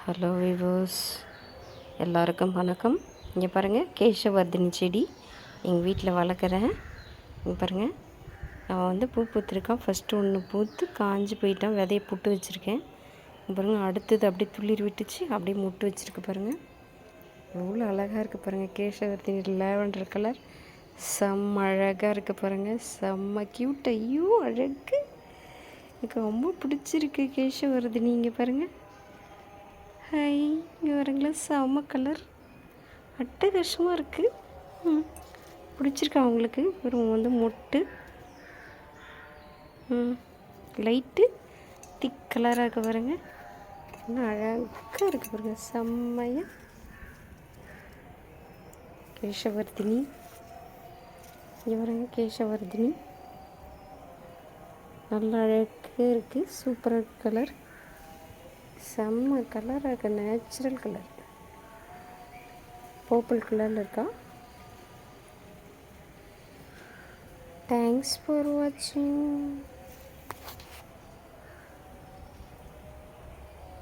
Hello விவோஸ், எல்லாருக்கும் வணக்கம். இங்கே பாருங்கள், கேசவர்தினி செடி எங்கள் வீட்டில் வளர்க்குறேன். இங்கே பாருங்கள், நான் பூ பூத்துருக்கான். ஃபஸ்ட்டு ஒன்று பூத்து காஞ்சி போயிட்டான், விதைய புட்டு வச்சுருக்கேன். இங்கே பாருங்கள், அடுத்தது அப்படியே துளிர் விட்டுச்சு, அப்படியே முட்டு வச்சுருக்கு பாருங்கள். எவ்வளோ அழகாக இருக்குது பாருங்கள். கேசவர்தினி லேவண்டர் கலர் செம்ம அழகாக இருக்குது பாருங்கள். செம்ம க்யூட். ஐயோ அழகு, எனக்கு ரொம்ப பிடிச்சிருக்கு கேசவர்தினி. இங்கே பாருங்கள், ஹாய், இங்கே வரங்களா, செம்ம கலர் அட்டகாசமாக இருக்குது. பிடிச்சிருக்கா உங்களுக்கு? ஒரு மொட்டு லைட்டு திக் கலராக இருக்க பாருங்க. இன்னும் அழகாக இருக்குது பாருங்க, செம்மையாக. கேசவர்தினி இங்கே பாருங்க, கேசவர்தினி நல்லா அழகாக இருக்குது. சூப்பராக கலர், செம்ம கலராக இருக்க, நேச்சுரல் கலர், பர்பிள் கலரில் இருக்கா. தேங்க்ஸ் ஃபார் வாட்சிங்.